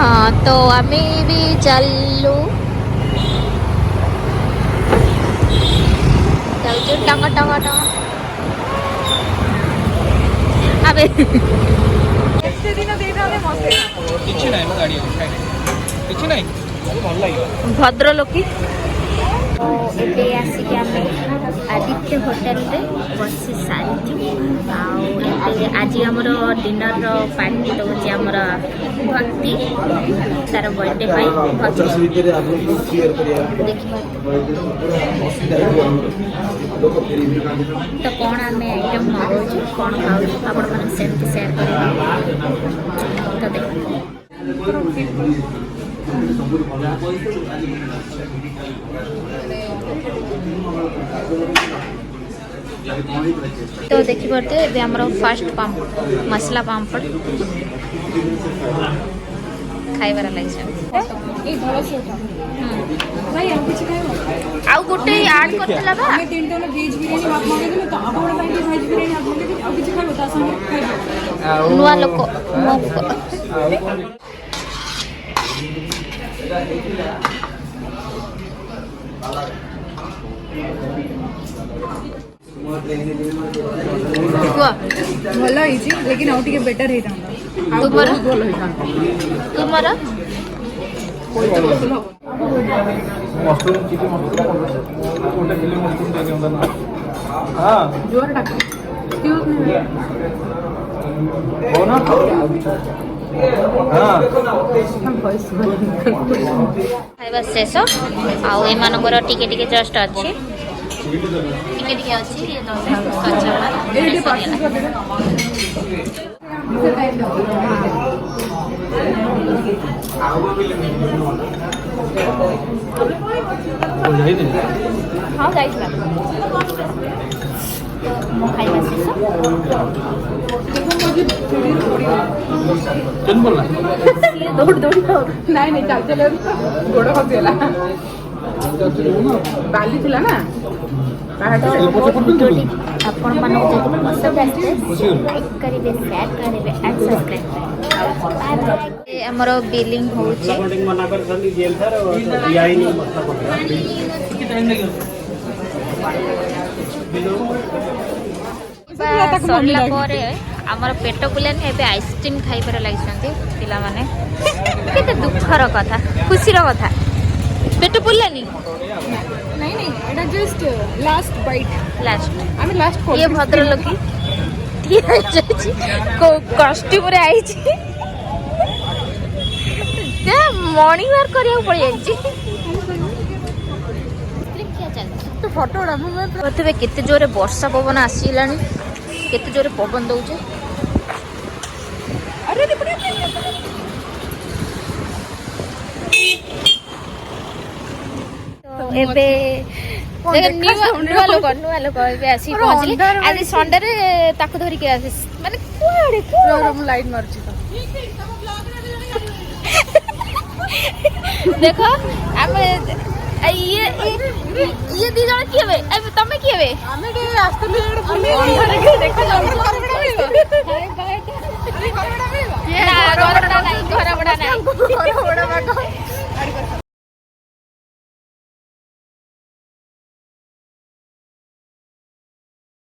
हाँ तो आम्ही भी चालू जाऊँ टांगा टांगा टांगा अबे एते दिन देखा हमें मस्त किछि नाही मग गाडी किछि नाही ଭଲ ଲାଗିବ भद्रलोकी ଏବେ ଆସିକି ଆମେ ଆଦିତ୍ୟ ହୋଟେଲରେ ବସି ସାରିଛୁ ଆଉ ଏବେ ଆଜି ଆମର ଡିନରର ପାର୍ଟି ଦେଉଛି ଆମର ଭକ୍ତି ତାର ବର୍ଥଡେ ପାଇଁ ତ କ'ଣ ଆମେ ଆଇଟମ୍ ମଗାଉଛୁ କ'ଣ ଖାଉଛୁ ଆପଣମାନଙ୍କୁ ସେମିତି ସେୟାର କରିବୁ ତ ଦେଖ तो देखिपे ये आम फास्ट पापड़ मसला पापड़ खाइबार लगे आउ गोटे ऐड करथिला बा हमें तीन टन वेज बिरयानी भात मगे दिले तो आप बड़ा टाइम वेज बिरयानी आप मगे दिले अब किछ खाइबो ता संगे खाइबो नुआ लोक भल होइछि लेकिन आउ टिके बेटर हे तांदा तुम्हारा भल होई तांदा तुम्हारा मशरूम चिकन मशरूम कोटा किलो मशरूम दे के ना हां जोर टाक एक्सक्यूज मी हो ना हां हम वॉइस खाइबा शेष आउ एमानकर टिके टिके जस्ट अछि टिके टिके अछि ये दस कच्चा एडी पार्सल कर दे जाई दे हाँ जाइछला मो खाइबा शेष चल बोलना दौड़ दौड़ नहीं नहीं चल चले गोड़ खसिला बाली थिला ना आपण मानक जदि पसंद आसे लाइक करिवे शेयर करिवे एंड सब्सक्राइब करिवे हमर बिलिंग होउचे मना कर खाली जेल सर दिया ही नहीं मस्त पकड़ा कितना टाइम लगे सरला परे हमर पेट बुलानी एबे आइसक्रीम खाइबार लागिसंती पिला माने केते दुखर कथा खुशीर कथा पेट बुलानी नहीं नहीं एटा जस्ट लास्ट बाइट लास्ट आमी लास्ट खोल ये भद्रलोकी ठिया जाछि को कॉस्ट्यूम रे आइछि ते मॉर्निंग वर्क करिया पड़ी जाछि तो फोटो उड़ा मैं तबे केते जोरे वर्षा पवन आसीलानी केते जोरे पवन दउचे अरे रे पड़े एबे नुआ लोक एबे आसी पहुंचली आज संडे रे ताको धरि के आसी माने कुआडे हम लाइट मारछि तो देखो हम ये दी जण किएबे ए तमे किएबे हमें के आस्तले बुली अंधारे के देखा